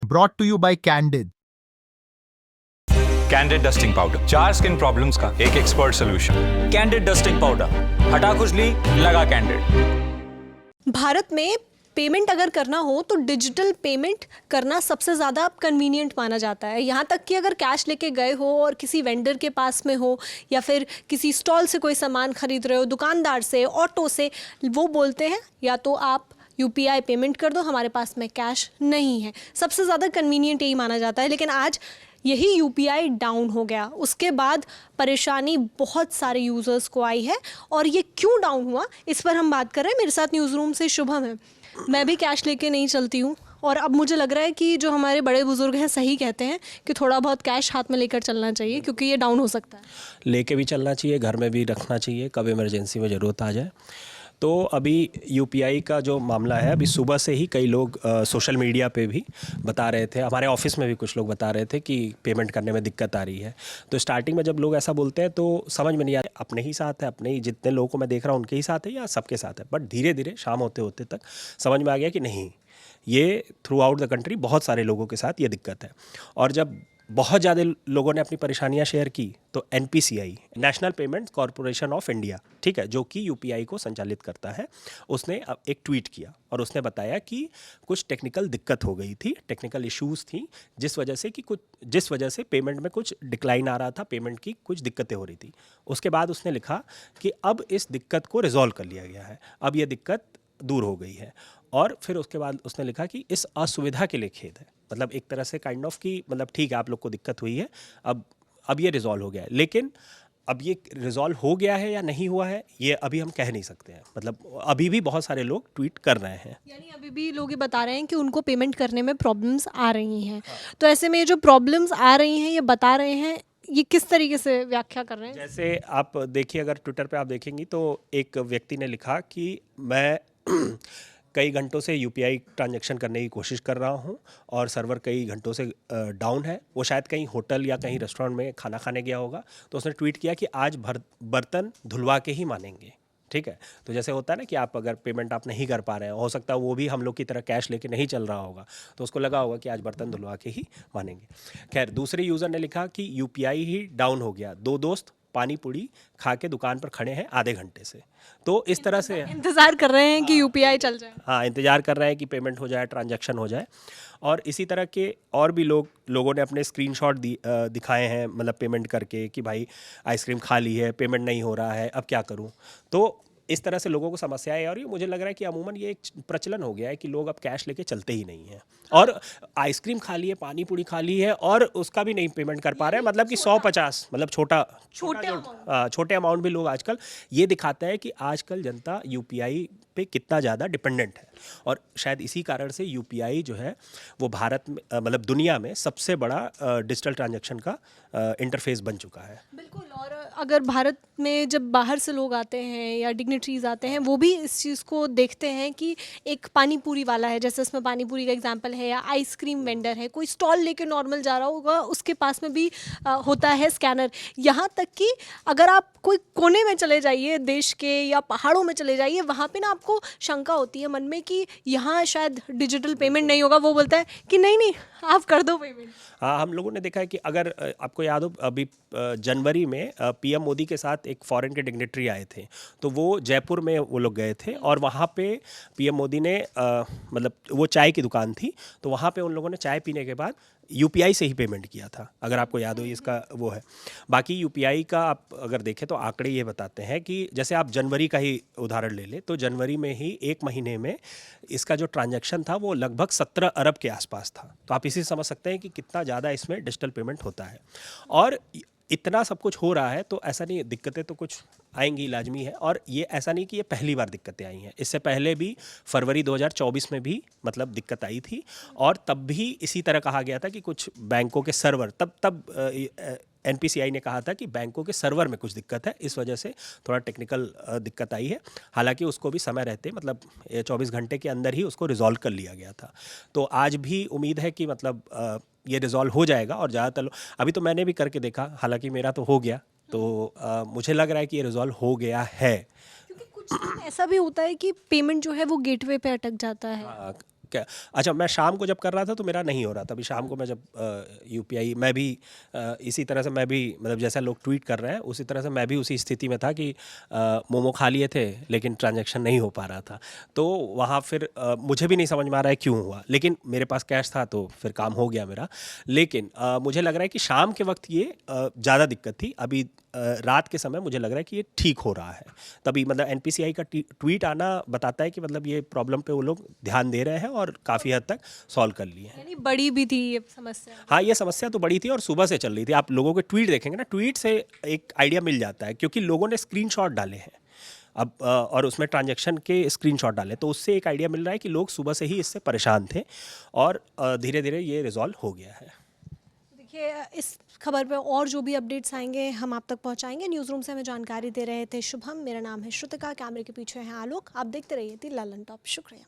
Brought to you by Candid. Candid dusting powder, 4 skin problems का एक expert solution. Candid dusting powder, हटा खुजली, लगा कैंडिड। भारत में पेमेंट अगर करना हो तो डिजिटल पेमेंट करना सबसे ज़्यादा कन्वीनियंट माना जाता है। यहाँ तक कि अगर कैश लेके गए हो और किसी वेंडर के पास में हो या फिर किसी स्टॉल से कोई सामान खरीद रहे हो, दुकानदार से, ऑटो से, वो बोलते हैं या तो आप यूपीआई पेमेंट कर दो, हमारे पास में कैश नहीं है। सबसे ज़्यादा कन्वीनियंट यही माना जाता है। लेकिन आज यही यूपीआई डाउन हो गया, उसके बाद परेशानी बहुत सारे यूज़र्स को आई है। और ये क्यों डाउन हुआ, इस पर हम बात कर रहे हैं। मेरे साथ न्यूज़ रूम से शुभम है। मैं भी कैश लेके नहीं चलती हूँ और अब मुझे लग रहा है कि जो हमारे बड़े बुजुर्ग हैं सही कहते हैं कि थोड़ा बहुत कैश हाथ में लेकर चलना चाहिए, क्योंकि ये डाउन हो सकता है। लेके भी चलना चाहिए, घर में भी रखना चाहिए, कब इमरजेंसी में ज़रूरत आ जाए। तो अभी यूपीआई का जो मामला है, अभी सुबह से ही कई लोग सोशल मीडिया पे भी बता रहे थे, हमारे ऑफिस में भी कुछ लोग बता रहे थे कि पेमेंट करने में दिक्कत आ रही है। तो स्टार्टिंग में जब लोग ऐसा बोलते हैं तो समझ में नहीं आ रहा अपने ही साथ है, अपने ही जितने लोगों को मैं देख रहा हूँ उनके ही साथ है या सबके साथ है। बट धीरे धीरे शाम होते होते तक समझ में आ गया कि नहीं, ये थ्रू आउट द कंट्री बहुत सारे लोगों के साथ ये दिक्कत है। और जब बहुत ज़्यादा लोगों ने अपनी परेशानियां शेयर की तो NPCI, national payments corporation of India, ठीक है, जो कि यूपीआई को संचालित करता है, उसने एक ट्वीट किया और उसने बताया कि कुछ टेक्निकल दिक्कत हो गई थी, टेक्निकल इश्यूज थी, जिस वजह से पेमेंट में कुछ डिक्लाइन आ रहा था, पेमेंट की कुछ दिक्कतें हो रही थी। उसके बाद उसने लिखा कि अब इस दिक्कत को रिजॉल्व कर लिया गया है, अब ये दिक्कत दूर हो गई है। और फिर उसके बाद उसने लिखा कि इस असुविधा के लिए खेद है। मतलब एक तरह से काइंड ऑफ कि मतलब ठीक है, आप लोग को दिक्कत हुई है, अब ये रिजॉल्व हो गया है। लेकिन अब ये रिजॉल्व हो गया है या नहीं हुआ है, ये अभी हम कह नहीं सकते हैं। मतलब अभी भी बहुत सारे लोग ट्वीट कर रहे हैं, यानी अभी भी लोग ये बता रहे हैं कि उनको पेमेंट करने में प्रॉब्लम्स आ रही हैं। तो ऐसे में जो प्रॉब्लम्स आ रही हैं, ये बता रहे हैं, ये किस तरीके से व्याख्या कर रहे हैं? जैसे आप देखिए, अगर ट्विटर पे आप देखेंगी तो एक व्यक्ति ने लिखा कि मैं कई घंटों से यूपीआई ट्रांजैक्शन करने की कोशिश कर रहा हूं और सर्वर कई घंटों से डाउन है। वो शायद कहीं होटल या कहीं रेस्टोरेंट में खाना खाने गया होगा, तो उसने ट्वीट किया कि आज बर्तन धुलवा के ही मानेंगे। ठीक है, तो जैसे होता है ना कि आप अगर पेमेंट आप नहीं कर पा रहे हैं, हो सकता है वो भी हम लोग की तरह कैश लेके नहीं चल रहा होगा, तो उसको लगा होगा कि आज बर्तन धुलवा के ही मानेंगे। खैर, दूसरे यूज़र ने लिखा कि यूपीआई ही डाउन हो गया, 2 दोस्त पानी पूड़ी खा के दुकान पर खड़े हैं आधे घंटे से। तो इस तरह से इंतज़ार कर रहे हैं कि यूपीआई चल जाए। हाँ, इंतज़ार कर रहे हैं कि पेमेंट हो जाए, ट्रांजैक्शन हो जाए। और इसी तरह के और भी लोगों ने अपने स्क्रीनशॉट दिखाए हैं, मतलब पेमेंट करके कि भाई आइसक्रीम खा ली है, पेमेंट नहीं हो रहा है, अब क्या करूँ। तो इस तरह से लोगों को समस्याएं, और ये मुझे लग रहा है कि अमूमन ये एक प्रचलन हो गया है कि लोग अब कैश लेके चलते ही नहीं हैं। और आइसक्रीम खा ली है, पानी पूरी खा ली है और उसका भी नहीं पेमेंट कर पा रहे हैं। मतलब कि 150, मतलब छोटे अमाउंट भी लोग आजकल ये दिखाता है कि आजकल जनता यूपीआई पे कितना ज़्यादा डिपेंडेंट है। और शायद इसी कारण से यूपीआई जो है वो भारत में, मतलब दुनिया में सबसे बड़ा डिजिटल ट्रांजैक्शन का इंटरफेस बन चुका है। बिल्कुल। और अगर भारत में जब बाहर से लोग आते हैं या डिग्निटरीज आते हैं, वो भी इस चीज़ को देखते हैं कि एक पानी पूरी वाला है, जैसे इसमें पानी पूरी का एग्जांपल है, या आइसक्रीम वेंडर है, कोई स्टॉल लेके नॉर्मल जा रहा होगा, उसके पास में भी होता है स्कैनर। यहाँ तक कि अगर आप कोई कोने में चले जाइए देश के या पहाड़ों में चले जाइए, वहाँ पे ना आपको शंका होती है मन में कि यहाँ शायद डिजिटल पेमेंट नहीं होगा। वो बोलता है कि नहीं आप कर दो पेमेंट। हाँ, हम लोगों ने देखा है कि अगर आपको याद हो, अभी जनवरी में पीएम मोदी के साथ एक फॉरेन के डिग्नेटरी आए थे, तो वो जयपुर में वो लोग गए थे और वहाँ पे पीएम मोदी ने मतलब वो चाय की दुकान थी, तो वहाँ पे उन लोगों ने चाय पीने के बाद यूपीआई से ही पेमेंट किया था, अगर आपको याद हो, इसका वो है। बाकी यूपीआई का आप अगर देखें तो आंकड़े ये बताते हैं कि जैसे आप जनवरी का ही उदाहरण ले लें, तो जनवरी में ही एक महीने में इसका जो ट्रांजैक्शन था वो लगभग 17 अरब के आसपास था। तो आप इसी से समझ सकते हैं कि कितना ज़्यादा इसमें डिजिटल पेमेंट होता है। और इतना सब कुछ हो रहा है तो ऐसा नहीं, दिक्कतें तो कुछ आएंगी, लाजमी है। और ये ऐसा नहीं कि ये पहली बार दिक्कतें आई हैं, इससे पहले भी फरवरी 2024 में भी मतलब दिक्कत आई थी, और तब भी इसी तरह कहा गया था कि कुछ बैंकों के सर्वर, तब एनपीसीआई ने कहा था कि बैंकों के सर्वर में कुछ दिक्कत है, इस वजह से थोड़ा टेक्निकल दिक्कत आई है। हालांकि उसको भी समय रहते, मतलब 24 घंटे के अंदर ही उसको रिजॉल्व कर लिया गया था। तो आज भी उम्मीद है कि मतलब ये रिजॉल्व हो जाएगा। और ज़्यादातर अभी तो मैंने भी करके देखा, हालांकि मेरा तो हो गया, तो मुझे लग रहा है कि ये रिजॉल्व हो गया है। क्योंकि कुछ टाइम ऐसा भी होता है कि पेमेंट जो है वो गेटवे पे अटक जाता है। अच्छा, मैं शाम को जब कर रहा था तो मेरा नहीं हो रहा था। अभी शाम को मैं जब यूपीआई, मैं भी इसी तरह से, मैं भी मतलब जैसा लोग ट्वीट कर रहे हैं उसी तरह से मैं भी उसी स्थिति में था कि मोमो खा लिए थे लेकिन ट्रांजैक्शन नहीं हो पा रहा था। तो वहाँ फिर मुझे भी नहीं समझ में आ रहा है क्यों हुआ, लेकिन मेरे पास कैश था तो फिर काम हो गया मेरा। लेकिन मुझे लग रहा है कि शाम के वक्त ये ज़्यादा दिक्कत थी। अभी रात के समय मुझे लग रहा है कि ये ठीक हो रहा है। तभी मतलब एनपीसीआई का ट्वीट आना बताता है कि मतलब ये प्रॉब्लम पे वो लोग ध्यान दे रहे हैं और काफ़ी हद तक सॉल्व कर लिए हैं। यानी बड़ी भी थी ये समस्या। हाँ, ये समस्या तो बड़ी थी और सुबह से चल रही थी। आप लोगों के ट्वीट देखेंगे ना, ट्वीट से एक आइडिया मिल जाता है क्योंकि लोगों ने स्क्रीनशॉट डाले हैं अब और उसमें ट्रांजैक्शन के स्क्रीनशॉट डाले, तो उससे एक आइडिया मिल रहा है कि लोग सुबह से ही इससे परेशान थे और धीरे धीरे ये रिजॉल्व हो गया है। देखिए, इस खबर पे और जो भी अपडेट्स आएंगे हम आप तक पहुंचाएंगे। न्यूज़ रूम से हमें जानकारी दे रहे थे शुभम, मेरा नाम है श्रुतिका, कैमरे के पीछे है आलोक। आप देखते रहिए दी ललन टॉप। शुक्रिया।